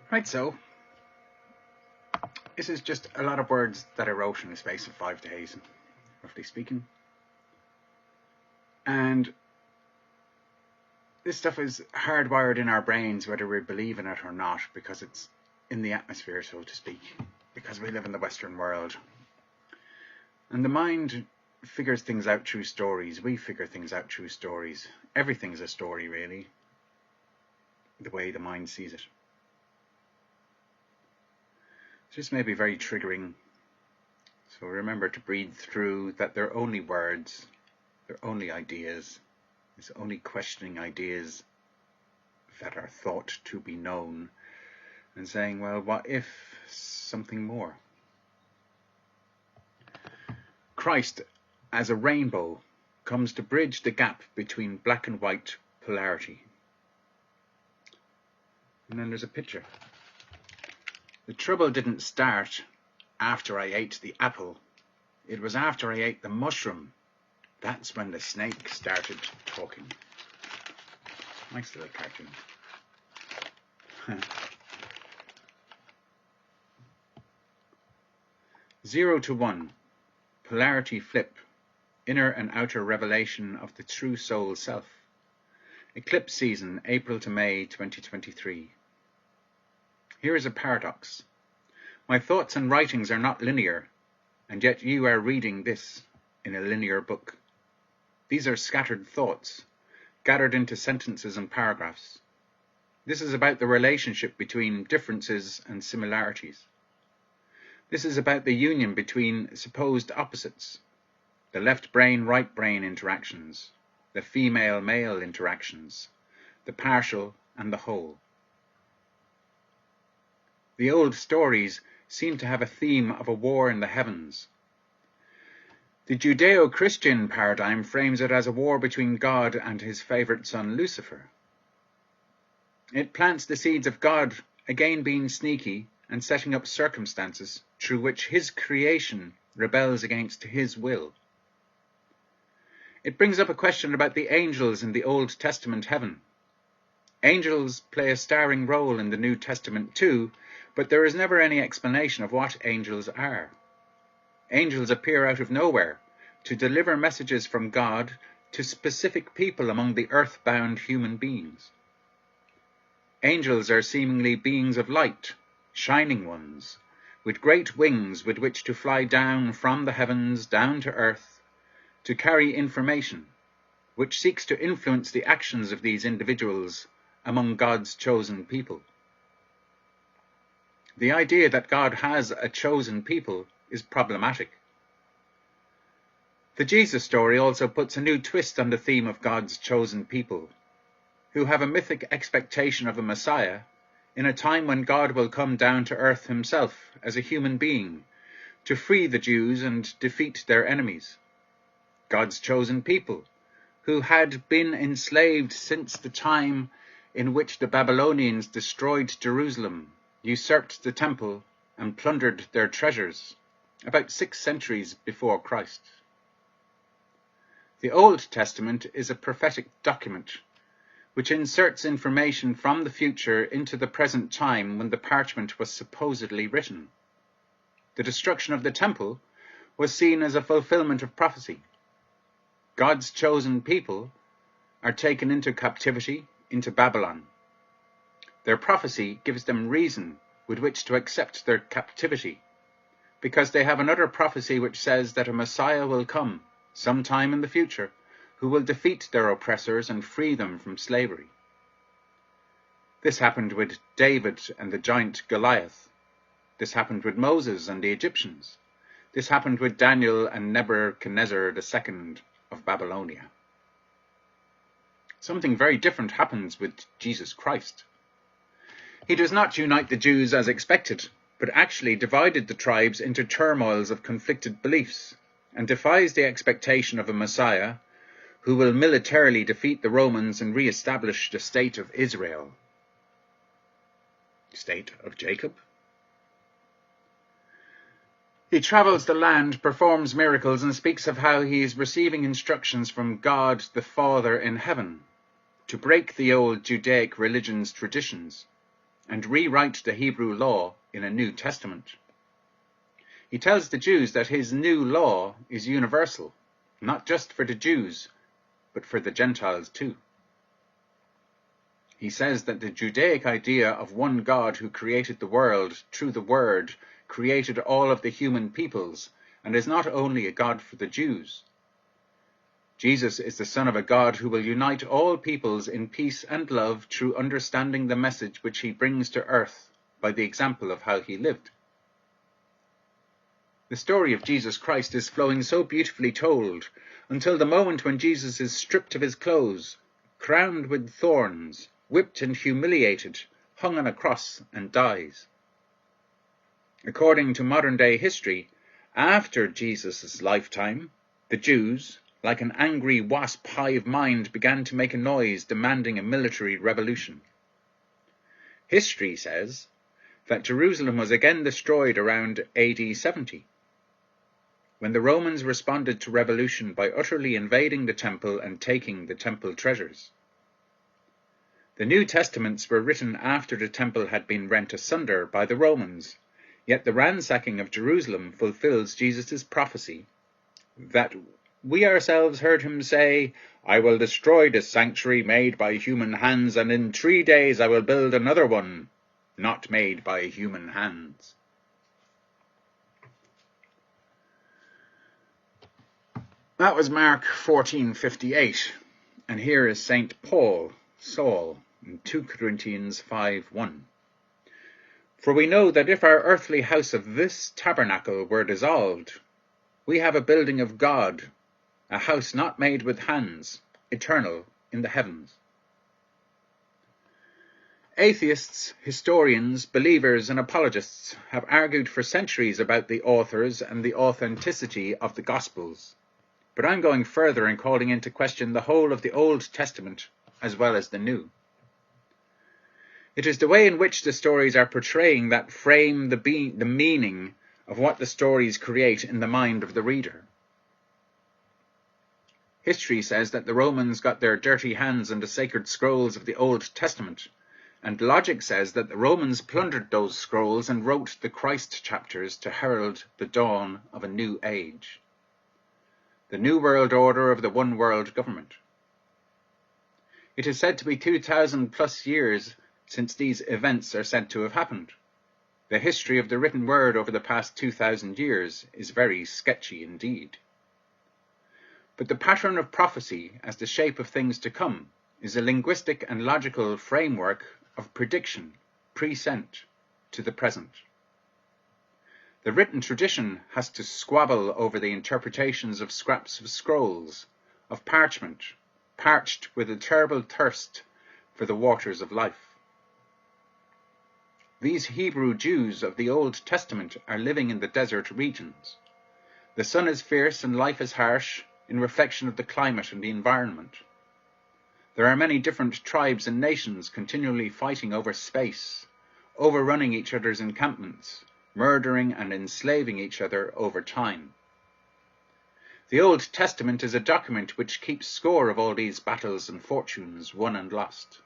Right, so this is just a lot of words that I wrote in the space of 5 days, roughly speaking. And this stuff is hardwired in our brains, whether we believe in it or not, because it's in the atmosphere, so to speak, because we live in the Western world. And the mind figures things out through stories. We figure things out through stories. Everything's a story, really, the way the mind sees it. This may be very triggering, so remember to breathe through that they're only words, they're only ideas, it's only questioning ideas that are thought to be known, and saying, well, what if something more? Christ, as a rainbow, comes to bridge the gap between black and white polarity. And then there's a picture. The trouble didn't start after I ate the apple. It was after I ate the mushroom. That's when the snake started talking. Nice little cartoon. 0 to 1. Polarity flip. Inner and outer revelation of the true soul self. Eclipse season, April to May 2023. Here is a paradox. My thoughts and writings are not linear, and yet you are reading this in a linear book. These are scattered thoughts, gathered into sentences and paragraphs. This is about the relationship between differences and similarities. This is about the union between supposed opposites, the left brain, right brain interactions, the female male interactions, the partial and the whole. The old stories seem to have a theme of a war in the heavens. The Judeo-Christian paradigm frames it as a war between God and his favourite son Lucifer. It plants the seeds of God again being sneaky and setting up circumstances through which his creation rebels against his will. It brings up a question about the angels in the Old Testament heaven. Angels play a starring role in the New Testament too, but there is never any explanation of what angels are. Angels appear out of nowhere to deliver messages from God to specific people among the earth-bound human beings. Angels are seemingly beings of light, shining ones, with great wings with which to fly down from the heavens down to earth to carry information, which seeks to influence the actions of these individuals among God's chosen people. The idea that God has a chosen people is problematic. The Jesus story also puts a new twist on the theme of God's chosen people, who have a mythic expectation of a Messiah in a time when God will come down to earth himself as a human being to free the Jews and defeat their enemies. God's chosen people, who had been enslaved since the time in which the Babylonians destroyed Jerusalem, usurped the temple, and plundered their treasures, about 6 centuries before Christ. The Old Testament is a prophetic document which inserts information from the future into the present time when the parchment was supposedly written. The destruction of the temple was seen as a fulfillment of prophecy. God's chosen people are taken into captivity, into Babylon. Their prophecy gives them reason with which to accept their captivity, because they have another prophecy which says that a Messiah will come sometime in the future who will defeat their oppressors and free them from slavery. This happened with David and the giant Goliath. This happened with Moses and the Egyptians. This happened with Daniel and Nebuchadnezzar II of Babylonia. Something very different happens with Jesus Christ. He does not unite the Jews as expected, but actually divided the tribes into turmoils of conflicted beliefs, and defies the expectation of a Messiah who will militarily defeat the Romans and re-establish the state of Israel. State of Jacob? He travels the land, performs miracles, and speaks of how he is receiving instructions from God the Father in heaven to break the old Judaic religion's traditions and rewrite the Hebrew law in a New Testament. He tells the Jews that his new law is universal, not just for the Jews, but for the Gentiles too. He says that the Judaic idea of one God who created the world through the Word created all of the human peoples, and is not only a God for the Jews. Jesus is the Son of a God who will unite all peoples in peace and love through understanding the message which he brings to earth by the example of how he lived. The story of Jesus Christ is flowing so beautifully told until the moment when Jesus is stripped of his clothes, crowned with thorns, whipped and humiliated, hung on a cross and dies. According to modern-day history, after Jesus' lifetime, the Jews, like an angry wasp hive mind, began to make a noise demanding a military revolution. History says that Jerusalem was again destroyed around AD 70, when the Romans responded to revolution by utterly invading the temple and taking the temple treasures. The New Testaments were written after the temple had been rent asunder by the Romans, yet the ransacking of Jerusalem fulfills Jesus' prophecy that we ourselves heard him say, "I will destroy this sanctuary made by human hands, and in 3 days I will build another one, not made by human hands." That was Mark 14:58, and here is St. Saul, in 2 Corinthians 5:1. "For we know that if our earthly house of this tabernacle were dissolved, we have a building of God, a house not made with hands, eternal in the heavens." Atheists, historians, believers, and apologists have argued for centuries about the authors and the authenticity of the Gospels, but I'm going further and calling into question the whole of the Old Testament as well as the New. It is the way in which the stories are portraying that frame the meaning of what the stories create in the mind of the reader. History says that the Romans got their dirty hands on the sacred scrolls of the Old Testament, and logic says that the Romans plundered those scrolls and wrote the Christ chapters to herald the dawn of a new age, the New World Order of the One World Government. It is said to be 2,000 plus years since these events are said to have happened. The history of the written word over the past 2,000 years is very sketchy indeed. But the pattern of prophecy as the shape of things to come is a linguistic and logical framework of prediction, present to the present. The written tradition has to squabble over the interpretations of scraps of scrolls, of parchment, parched with a terrible thirst for the waters of life. These Hebrew Jews of the Old Testament are living in the desert regions. The sun is fierce and life is harsh, in reflection of the climate and the environment. There are many different tribes and nations continually fighting over space, overrunning each other's encampments, murdering and enslaving each other over time. The Old Testament is a document which keeps score of all these battles and fortunes won and lost.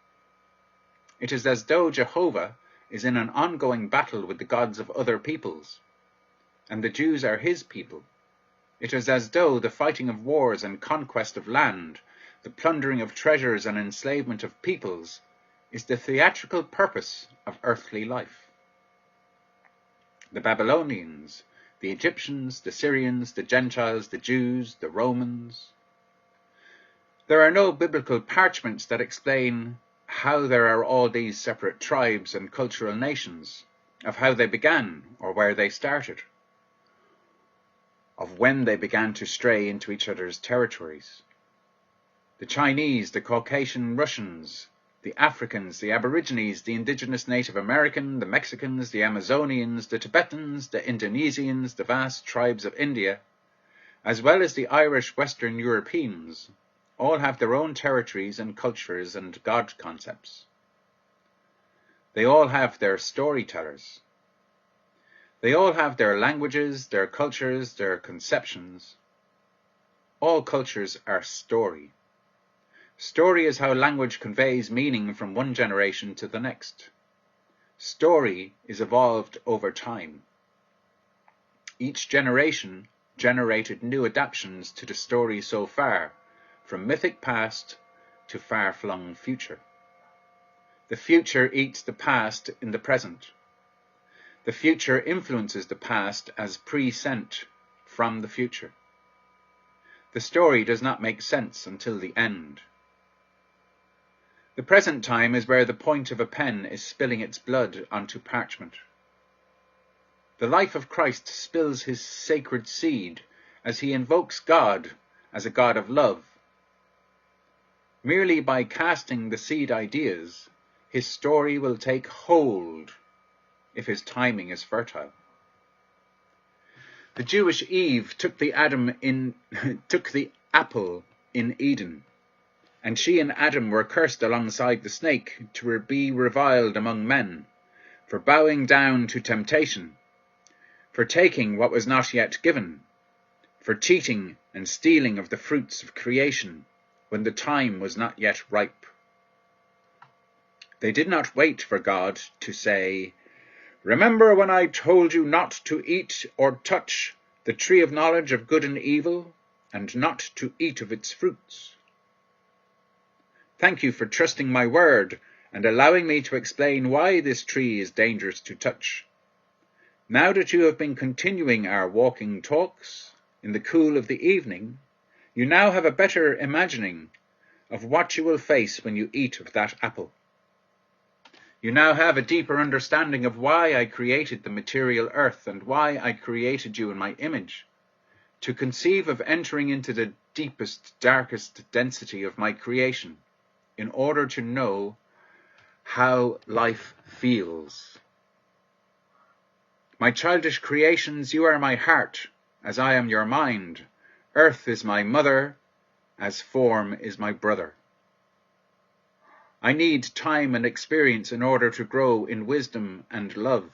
It is as though Jehovah is in an ongoing battle with the gods of other peoples, and the Jews are his people. It is as though the fighting of wars and conquest of land, the plundering of treasures and enslavement of peoples, is the theatrical purpose of earthly life. The Babylonians, the Egyptians, the Syrians, the Gentiles, the Jews, the Romans. There are no biblical parchments that explain how there are all these separate tribes and cultural nations, of how they began or where they started, of when they began to stray into each other's territories. The Chinese, the Caucasian Russians, the Africans, the Aborigines, the indigenous Native American, the Mexicans, the Amazonians, the Tibetans, the Indonesians, the vast tribes of India, as well as the Irish Western Europeans, all have their own territories and cultures and God concepts. They all have their storytellers. They all have their languages, their cultures, their conceptions. All cultures are story. Story is how language conveys meaning from one generation to the next. Story is evolved over time. Each generation generated new adaptations to the story so far, from mythic past to far-flung future. The future eats the past in the present. The future influences the past as present from the future. The story does not make sense until the end. The present time is where the point of a pen is spilling its blood onto parchment. The life of Christ spills his sacred seed as he invokes God as a God of love. Merely by casting the seed ideas, his story will take hold if his timing is fertile. The Jewish Eve took the apple in Eden, and she and Adam were cursed alongside the snake to be reviled among men, for bowing down to temptation, for taking what was not yet given, for cheating and stealing of the fruits of creation when the time was not yet ripe. They did not wait for God to say, "Remember when I told you not to eat or touch the tree of knowledge of good and evil, and not to eat of its fruits? Thank you for trusting my word and allowing me to explain why this tree is dangerous to touch. Now that you have been continuing our walking talks in the cool of the evening, you now have a better imagining of what you will face when you eat of that apple. You now have a deeper understanding of why I created the material earth and why I created you in my image, to conceive of entering into the deepest, darkest density of my creation, in order to know how life feels. My childish creations, you are my heart, as I am your mind. Earth is my mother, as form is my brother. I need time and experience in order to grow in wisdom and love.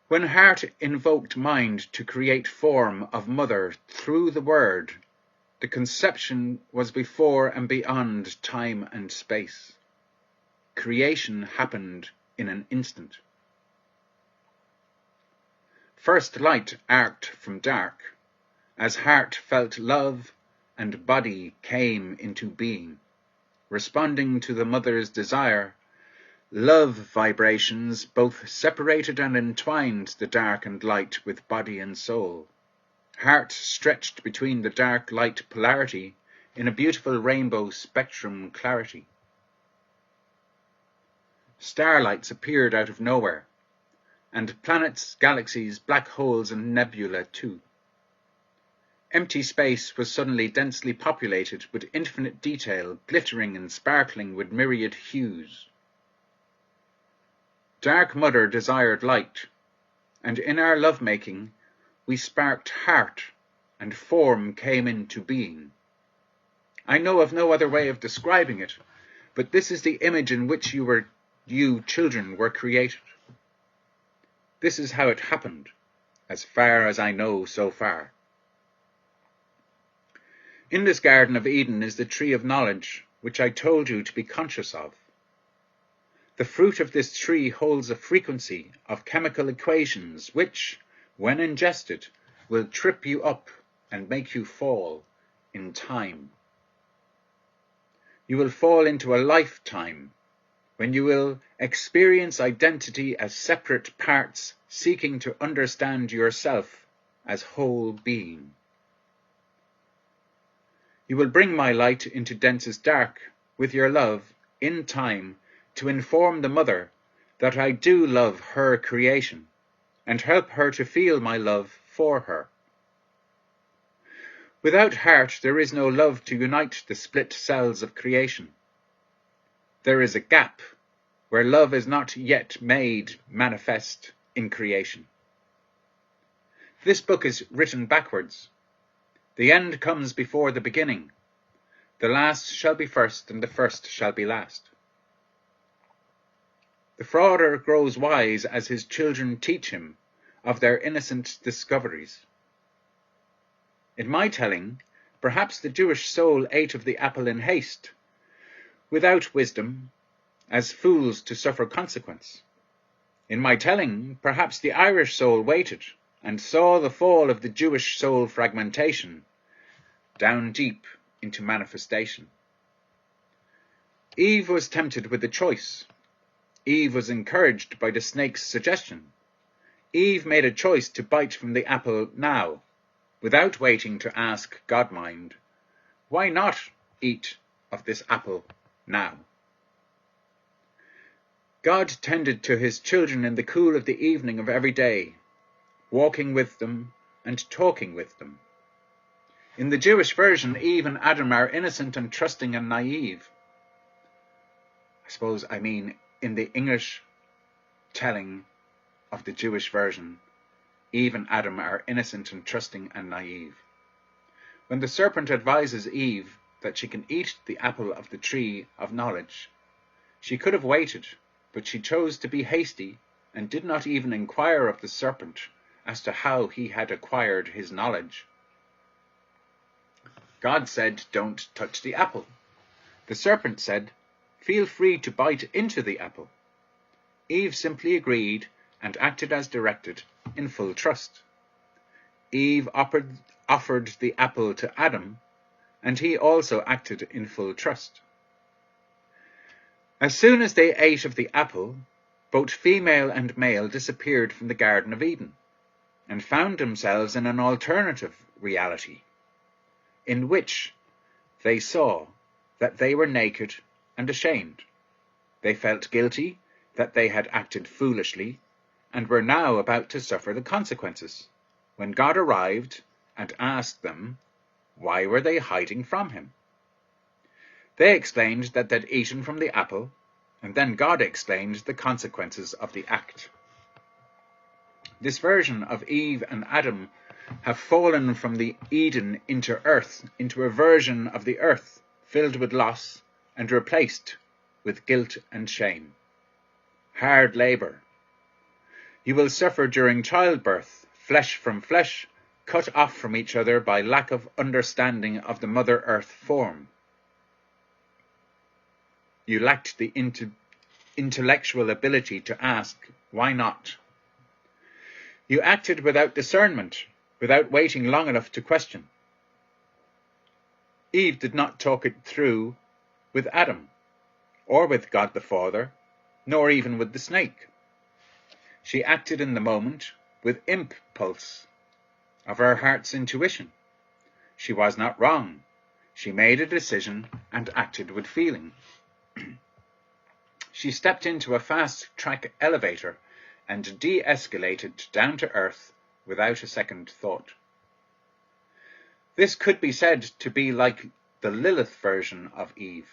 When heart invoked mind to create form of mother through the word, the conception was before and beyond time and space. Creation happened in an instant. First light arced from dark, as heart felt love and body came into being, responding to the mother's desire. Love vibrations both separated and entwined the dark and light with body and soul. Heart stretched between the dark-light polarity in a beautiful rainbow spectrum clarity. Starlights appeared out of nowhere, and planets, galaxies, black holes and nebula too. Empty space was suddenly densely populated with infinite detail, glittering and sparkling with myriad hues. Dark Mother desired light, and in our lovemaking we sparked heart, and form came into being. I know of no other way of describing it, but this is the image in which you children were created. This is how it happened, as far as I know so far. In this Garden of Eden is the tree of knowledge, which I told you to be conscious of. The fruit of this tree holds a frequency of chemical equations which, when ingested, will trip you up and make you fall in time. You will fall into a lifetime when you will experience identity as separate parts seeking to understand yourself as whole being. You will bring my light into densest dark with your love in time to inform the mother that I do love her creation and help her to feel my love for her. Without heart, there is no love to unite the split cells of creation. There is a gap where love is not yet made manifest in creation. This book is written backwards. The end comes before the beginning. The last shall be first, and the first shall be last. The frauder grows wise as his children teach him of their innocent discoveries. In my telling, perhaps the Jewish soul ate of the apple in haste, without wisdom, as fools to suffer consequence. In my telling, perhaps the Irish soul waited and saw the fall of the Jewish soul fragmentation down deep into manifestation. Eve was tempted with a choice. Eve was encouraged by the snake's suggestion. Eve made a choice to bite from the apple now, without waiting to ask God-mind, why not eat of this apple now? God tended to his children in the cool of the evening of every day, walking with them and talking with them. In the Jewish version, Eve and Adam are innocent and trusting and naive. In the English telling of the Jewish version, Eve and Adam are innocent and trusting and naive. When the serpent advises Eve that she can eat the apple of the tree of knowledge, she could have waited, but she chose to be hasty and did not even inquire of the serpent as to how he had acquired his knowledge. God said, "Don't touch the apple." The serpent said, "Feel free to bite into the apple." Eve simply agreed and acted as directed in full trust. Eve offered the apple to Adam, and he also acted in full trust. As soon as they ate of the apple, both female and male disappeared from the Garden of Eden and found themselves in an alternative reality, in which they saw that they were naked and ashamed. They felt guilty that they had acted foolishly and were now about to suffer the consequences, when God arrived and asked them why were they hiding from him. They explained that they'd eaten from the apple, and then God explained the consequences of the act. This version of Eve and Adam have fallen from the Eden into earth, into a version of the earth filled with loss and replaced with guilt and shame. Hard labour. You will suffer during childbirth, flesh from flesh, cut off from each other by lack of understanding of the Mother Earth form. You lacked the intellectual ability to ask, why not? You acted without discernment, without waiting long enough to question. Eve did not talk it through with Adam, or with God the Father, nor even with the snake. She acted in the moment with impulse of her heart's intuition. She was not wrong. She made a decision and acted with feeling. She stepped into a fast-track elevator and de-escalated down to earth without a second thought. This could be said to be like the Lilith version of Eve.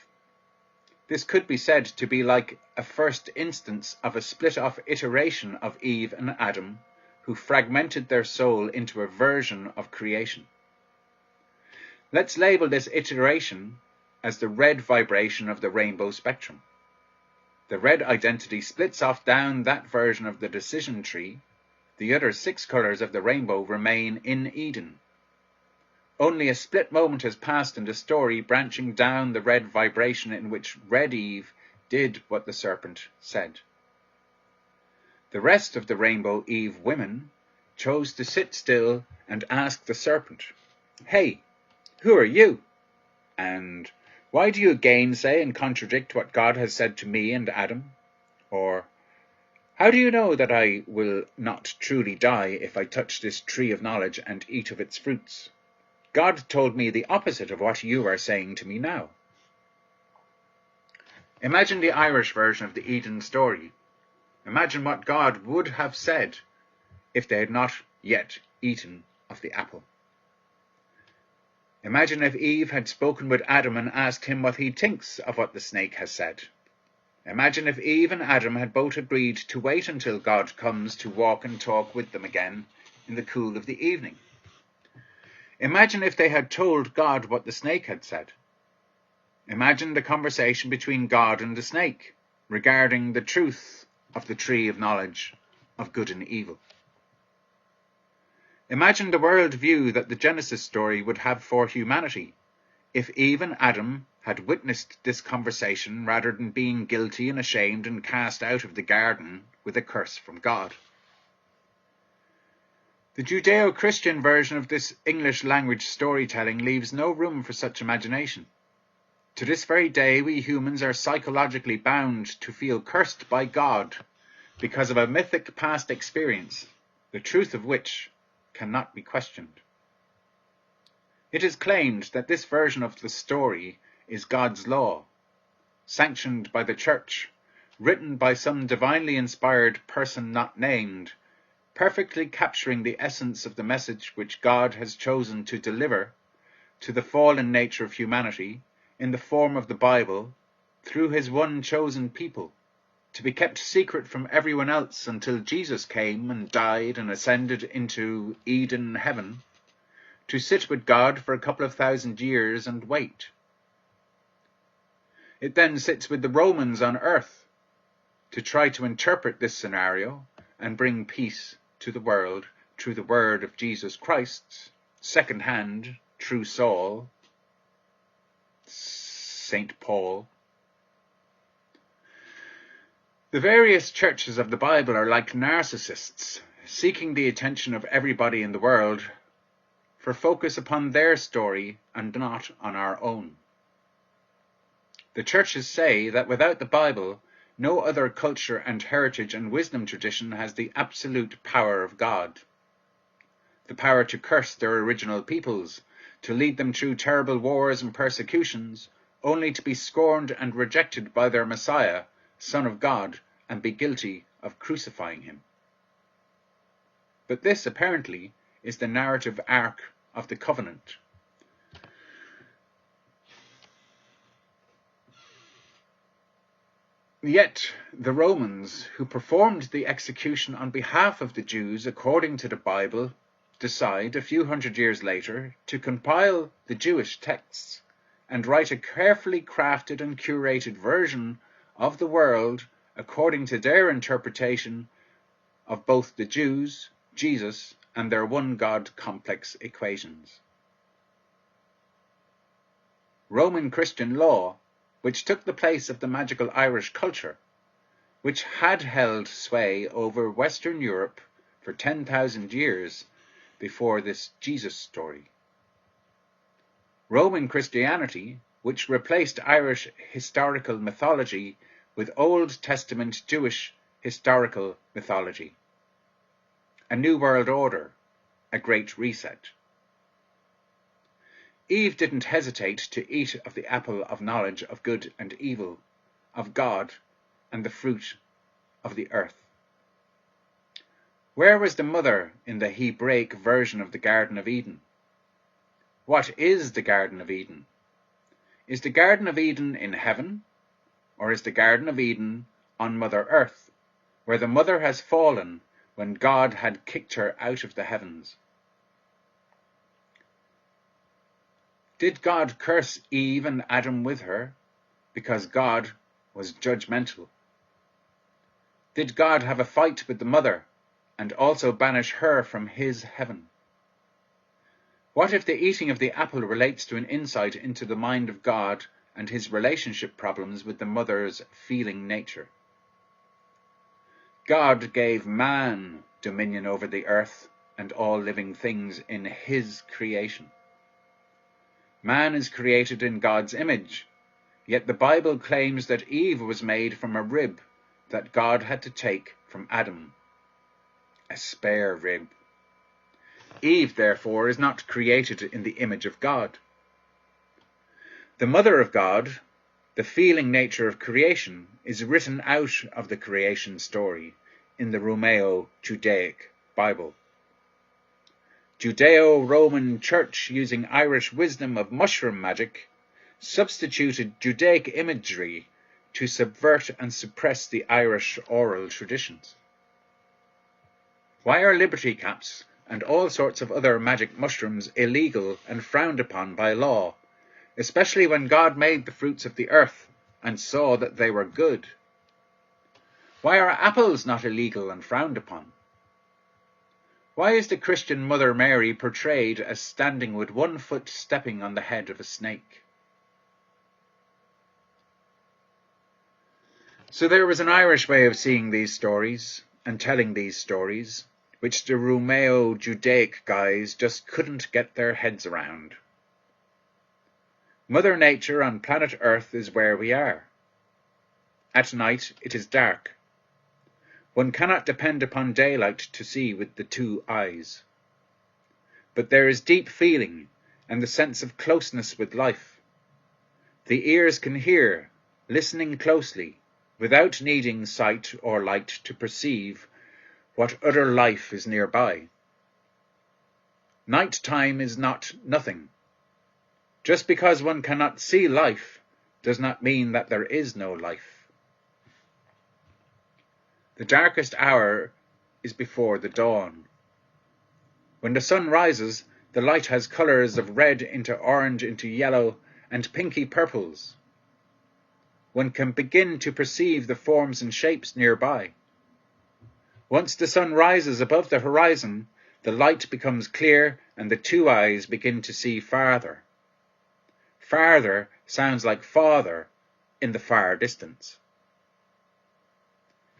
This could be said to be like a first instance of a split-off iteration of Eve and Adam, who fragmented their soul into a version of creation. Let's label this iteration as the red vibration of the rainbow spectrum. The red identity splits off down that version of the decision tree. The other 6 colours of the rainbow remain in Eden. Only a split moment has passed in the story, branching down the red vibration in which Red Eve did what the serpent said. The rest of the Rainbow Eve women chose to sit still and ask the serpent, "Hey, who are you? And why do you gainsay and contradict what God has said to me and Adam? Or, how do you know that I will not truly die if I touch this tree of knowledge and eat of its fruits? God told me the opposite of what you are saying to me now." Imagine the Irish version of the Eden story. Imagine what God would have said if they had not yet eaten of the apple. Imagine if Eve had spoken with Adam and asked him what he thinks of what the snake has said. Imagine if Eve and Adam had both agreed to wait until God comes to walk and talk with them again in the cool of the evening. Imagine if they had told God what the snake had said. Imagine the conversation between God and the snake regarding the truth of the tree of knowledge of good and evil. Imagine the world view that the Genesis story would have for humanity if Eve and Adam had witnessed this conversation rather than being guilty and ashamed and cast out of the garden with a curse from God. The Judeo-Christian version of this English language storytelling leaves no room for such imagination. To this very day, we humans are psychologically bound to feel cursed by God because of a mythic past experience, the truth of which cannot be questioned. It is claimed that this version of the story is God's law, sanctioned by the Church, written by some divinely inspired person not named, perfectly capturing the essence of the message which God has chosen to deliver to the fallen nature of humanity in the form of the Bible through his one chosen people, to be kept secret from everyone else until Jesus came and died and ascended into Eden heaven, to sit with God for a couple of 1,000 years and wait. It then sits with the Romans on earth to try to interpret this scenario and bring peace to the world through the word of Jesus Christ, second-hand, true Saul, St. Paul. The various churches of the Bible are like narcissists, seeking the attention of everybody in the world for focus upon their story and not on our own. The churches say that without the Bible, no other culture and heritage and wisdom tradition has the absolute power of God. The power to curse their original peoples, to lead them through terrible wars and persecutions, only to be scorned and rejected by their Messiah, Son of God, and be guilty of crucifying him. But this, apparently, is the narrative arc of the covenant. Yet the Romans, who performed the execution on behalf of the Jews according to the Bible, decide a few hundred years later to compile the Jewish texts and write a carefully crafted and curated version of the world according to their interpretation of both the Jews, Jesus, and their one God complex equations. Roman Christian law, which took the place of the magical Irish culture, which had held sway over Western Europe for 10,000 years before this Jesus story. Roman Christianity, which replaced Irish historical mythology with Old Testament Jewish historical mythology. A new world order, a great reset. Eve didn't hesitate to eat of the apple of knowledge of good and evil, of God, and the fruit of the earth. Where was the mother in the Hebraic version of the Garden of Eden? What is the Garden of Eden? Is the Garden of Eden in heaven, or is the Garden of Eden on Mother Earth, where the mother has fallen when God had kicked her out of the heavens? Did God curse Eve and Adam with her because God was judgmental? Did God have a fight with the mother and also banish her from his heaven? What if the eating of the apple relates to an insight into the mind of God and his relationship problems with the mother's feeling nature? God gave man dominion over the earth and all living things in his creation. Man is created in God's image, yet the Bible claims that Eve was made from a rib that God had to take from Adam, a spare rib. Eve, therefore, is not created in the image of God. The mother of God, the feeling nature of creation, is written out of the creation story in the Romeo-Judaic Bible. Judeo-Roman Church, using Irish wisdom of mushroom magic, substituted Judaic imagery to subvert and suppress the Irish oral traditions. Why are liberty caps and all sorts of other magic mushrooms illegal and frowned upon by law, especially when God made the fruits of the earth and saw that they were good? Why are apples not illegal and frowned upon? Why is the Christian Mother Mary portrayed as standing with one foot stepping on the head of a snake? So there was an Irish way of seeing these stories and telling these stories, which the Romeo-Judaic guys just couldn't get their heads around. Mother Nature on planet Earth is where we are. At night it is dark. One cannot depend upon daylight to see with the two eyes. But there is deep feeling and the sense of closeness with life. The ears can hear, listening closely, without needing sight or light to perceive what other life is nearby. Night time is not nothing. Just because one cannot see life does not mean that there is no life. The darkest hour is before the dawn. When the sun rises, the light has colours of red into orange into yellow and pinky purples. One can begin to perceive the forms and shapes nearby. Once the sun rises above the horizon, the light becomes clear and the two eyes begin to see farther. Farther sounds like father in the far distance.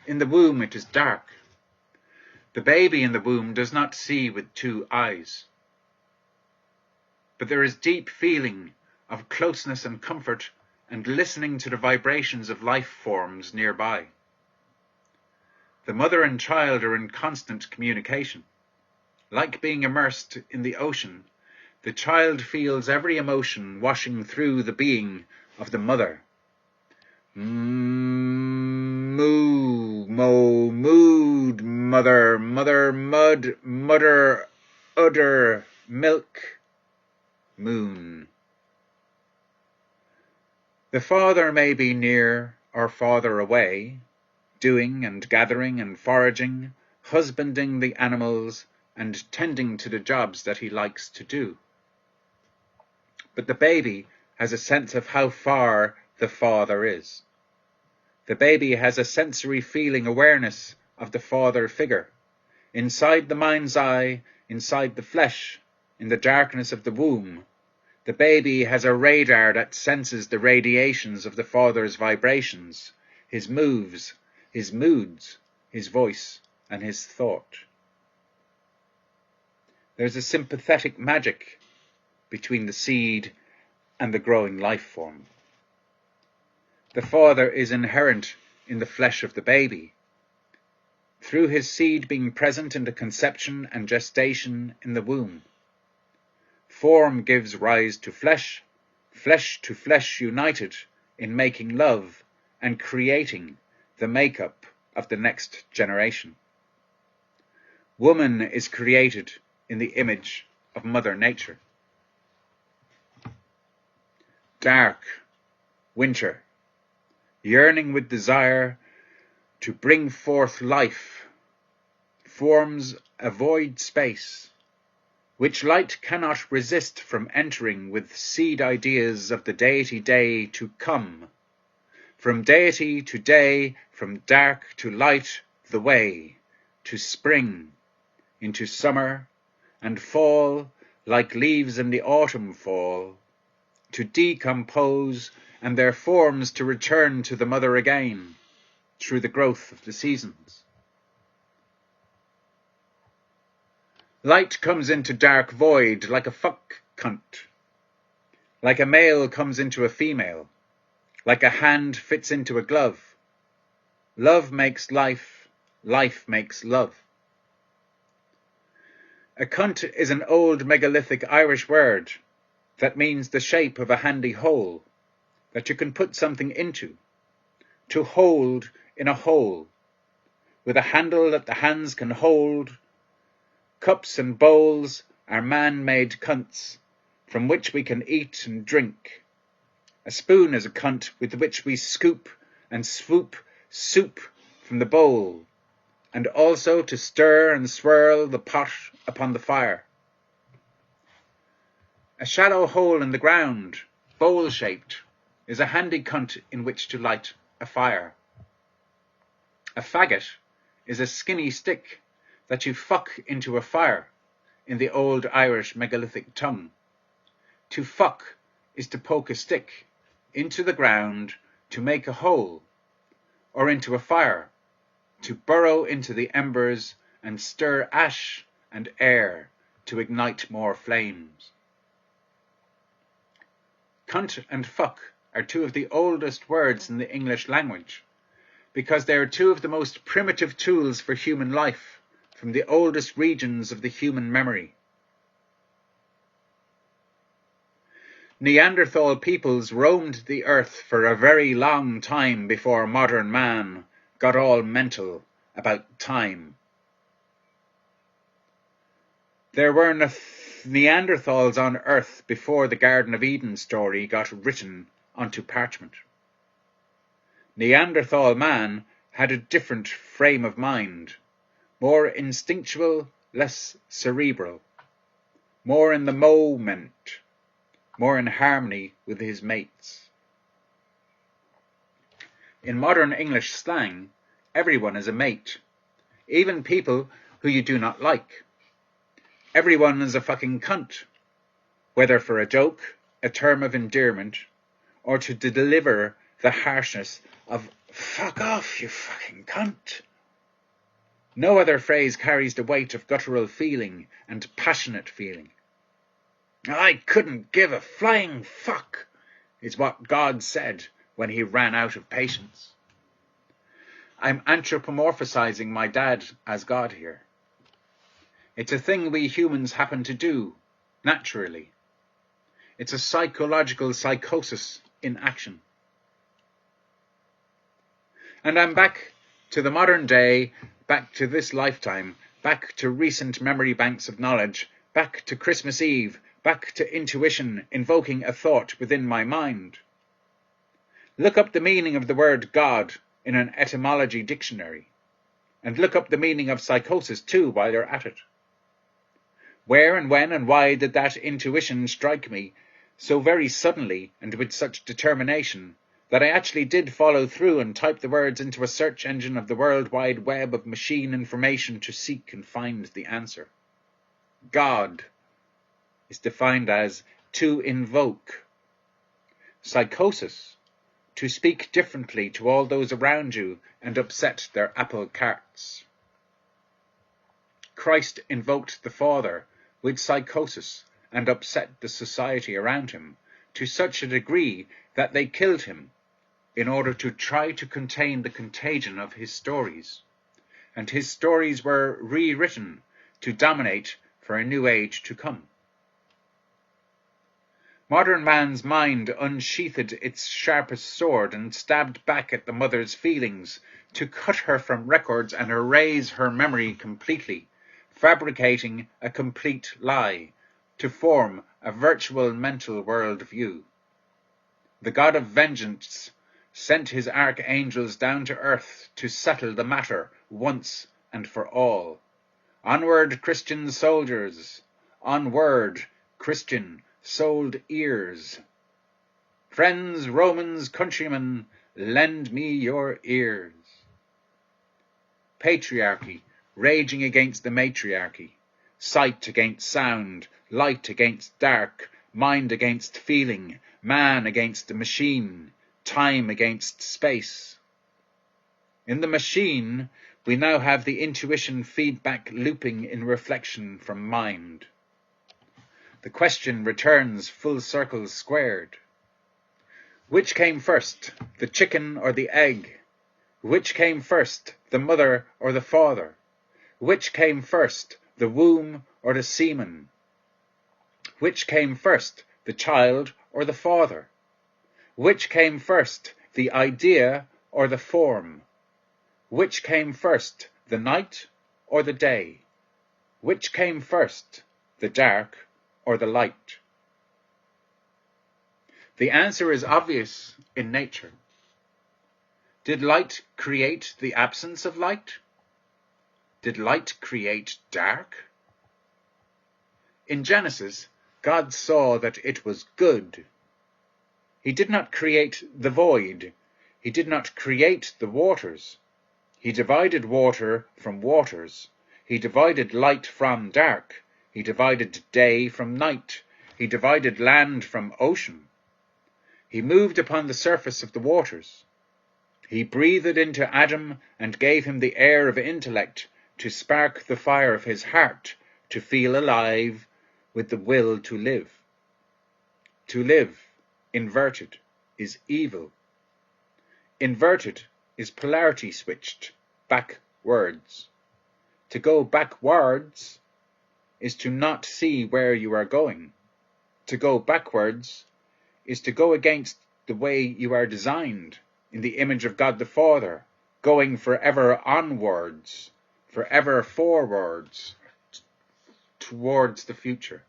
In the womb it is dark. The baby in the womb does not see with two eyes. But there is deep feeling of closeness and comfort and listening to the vibrations of life forms nearby. The mother and child are in constant communication. Like being immersed in the ocean, the child feels every emotion washing through the being of the mother. Moo, mo, mood, mother, mother, mud, mudder, udder, milk, moon. The father may be near or farther away, doing and gathering and foraging, husbanding the animals and tending to the jobs that he likes to do. But the baby has a sense of how far the father is. The baby has a sensory feeling awareness of the father figure. Inside the mind's eye, inside the flesh, in the darkness of the womb, the baby has a radar that senses the radiations of the father's vibrations, his moves, his moods, his voice, and his thought. There's a sympathetic magic between the seed and the growing life form. The father is inherent in the flesh of the baby. Through his seed being present in the conception and gestation in the womb. Form gives rise to flesh, flesh to flesh united in making love and creating the makeup of the next generation. Woman is created in the image of Mother Nature. Dark, winter, yearning with desire to bring forth life, forms a void space, which light cannot resist from entering with seed ideas of the deity day to come. From deity to day, from dark to light, the way, to spring, into summer, and fall, like leaves in the autumn fall, to decompose, and their forms to return to the mother again, through the growth of the seasons. Light comes into dark void like a fuck cunt, like a male comes into a female, like a hand fits into a glove. Love makes life, life makes love. A cunt is an old megalithic Irish word that means the shape of a handy hole that you can put something into, to hold in a hole, with a handle that the hands can hold. Cups and bowls are man-made cunts, from which we can eat and drink. A spoon is a cunt with which we scoop and swoop soup from the bowl, and also to stir and swirl the pot upon the fire. A shallow hole in the ground, bowl-shaped, is a handy cunt in which to light a fire. A faggot is a skinny stick that you fuck into a fire in the old Irish megalithic tongue. To fuck is to poke a stick into the ground to make a hole, or into a fire, to burrow into the embers and stir ash and air to ignite more flames. Cunt and fuck are two of the oldest words in the English language, because they are two of the most primitive tools for human life from the oldest regions of the human memory. Neanderthal peoples roamed the earth for a very long time before modern man got all mental about time. There were Neanderthals on earth before the Garden of Eden story got written onto parchment. Neanderthal man had a different frame of mind, more instinctual, less cerebral, more in the moment, more in harmony with his mates. In modern English slang, everyone is a mate, even people who you do not like. Everyone is a fucking cunt, whether for a joke, a term of endearment, or to deliver the harshness of "fuck off, you fucking cunt." No other phrase carries the weight of guttural feeling and passionate feeling. "I couldn't give a flying fuck," is what God said when he ran out of patience. I'm anthropomorphizing my dad as God here. It's a thing we humans happen to do, naturally. It's a psychological psychosis in action. And I'm back to the modern day, back to this lifetime, back to recent memory banks of knowledge, back to Christmas Eve, back to intuition invoking a thought within my mind. Look up the meaning of the word God in an etymology dictionary, and look up the meaning of psychosis too while you're at it. Where and when and why did that intuition strike me so very suddenly and with such determination that I actually did follow through and type the words into a search engine of the World Wide Web of machine information to seek and find the answer? God is defined as to invoke. Psychosis, to speak differently to all those around you and upset their apple carts. Christ invoked the Father with psychosis and upset the society around him to such a degree that they killed him in order to try to contain the contagion of his stories. And his stories were rewritten to dominate for a new age to come. Modern man's mind unsheathed its sharpest sword and stabbed back at the mother's feelings to cut her from records and erase her memory completely, fabricating a complete lie to form a virtual mental world view. The God of vengeance sent his archangels down to earth to settle the matter once and for all. Onward, Christian soldiers! Onward, Christian souled ears! Friends, Romans, countrymen, lend me your ears. Patriarchy raging against the matriarchy, sight against sound, light against dark, mind against feeling, man against the machine, time against space. In the machine, we now have the intuition feedback looping in reflection from mind. The question returns full circle squared. Which came first, the chicken or the egg? Which came first, the mother or the father? Which came first, the womb or the semen? Which came first, the child or the father? Which came first, the idea or the form? Which came first, the night or the day? Which came first, the dark or the light? The answer is obvious in nature. Did light create the absence of light? Did light create dark? In Genesis, God saw that it was good. He did not create the void. He did not create the waters. He divided water from waters. He divided light from dark. He divided day from night. He divided land from ocean. He moved upon the surface of the waters. He breathed into Adam and gave him the air of intellect to spark the fire of his heart, to feel alive with the will to live. To live, inverted, is evil. Inverted is polarity switched, backwards. To go backwards is to not see where you are going. To go backwards is to go against the way you are designed, in the image of God the Father, going forever onwards, forever forwards, towards the future.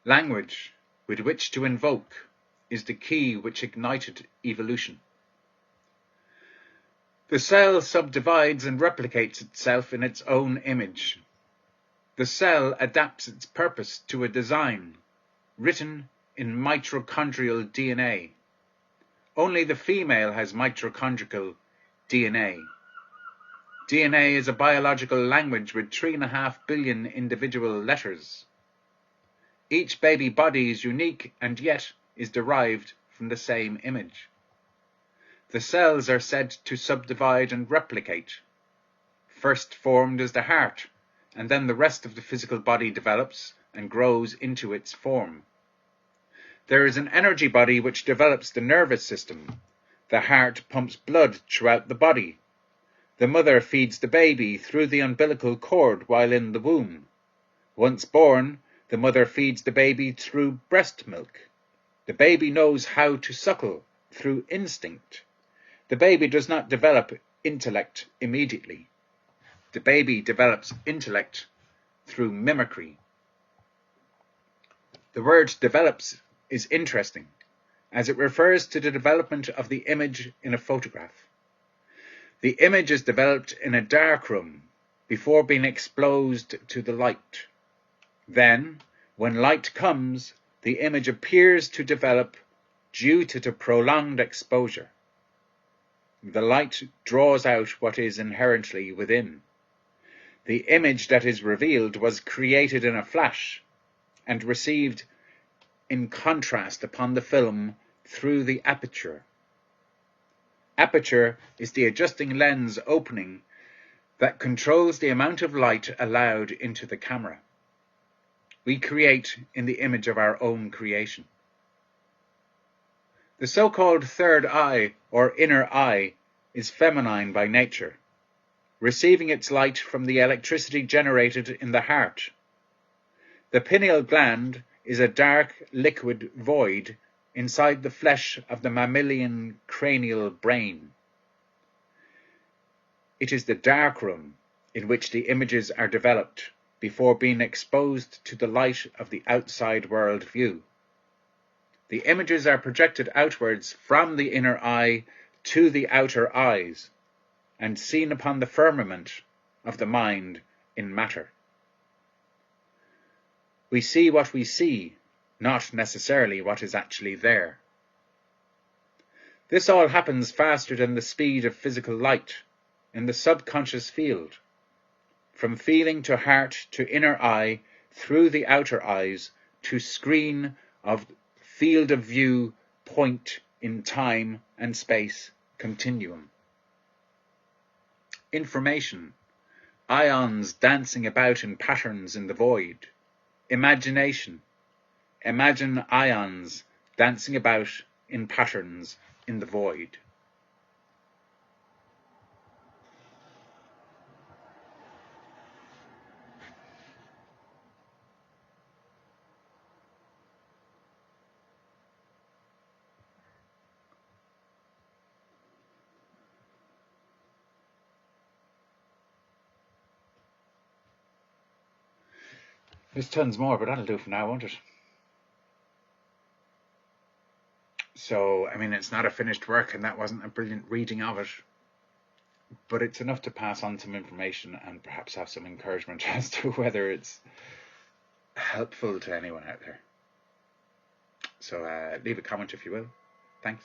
Language with which to invoke is the key which ignited evolution. The cell subdivides and replicates itself in its own image. The cell adapts its purpose to a design, written in mitochondrial DNA. Only the female has mitochondrial DNA. DNA is a biological language with 3.5 billion individual letters. Each baby body is unique and yet is derived from the same image. The cells are said to subdivide and replicate. First formed is the heart, and then the rest of the physical body develops and grows into its form. There is an energy body which develops the nervous system. The heart pumps blood throughout the body. The mother feeds the baby through the umbilical cord while in the womb. Once born, the mother feeds the baby through breast milk. The baby knows how to suckle through instinct. The baby does not develop intellect immediately. The baby develops intellect through mimicry. The word develops is interesting, as it refers to the development of the image in a photograph. The image is developed in a dark room before being exposed to the light. Then, when light comes, the image appears to develop due to the prolonged exposure. The light draws out what is inherently within. The image that is revealed was created in a flash and received in contrast upon the film through the aperture. Aperture is the adjusting lens opening that controls the amount of light allowed into the camera. We create in the image of our own creation. The so-called third eye or inner eye is feminine by nature, receiving its light from the electricity generated in the heart. The pineal gland is a dark liquid void inside the flesh of the mammalian cranial brain. It is the dark room in which the images are developed before being exposed to the light of the outside world view. The images are projected outwards from the inner eye to the outer eyes and seen upon the firmament of the mind in matter. We see what we see, not necessarily what is actually there. This all happens faster than the speed of physical light, in the subconscious field, from feeling to heart to inner eye, through the outer eyes, to screen of field of view point in time and space continuum. Information, ions dancing about in patterns in the void. Imagination, imagine ions dancing about in patterns in the void. There's tons more, but that'll do for now, won't it? So, I mean, it's not a finished work, and that wasn't a brilliant reading of it, but it's enough to pass on some information and perhaps have some encouragement as to whether it's helpful to anyone out there. So leave a comment if you will. Thanks.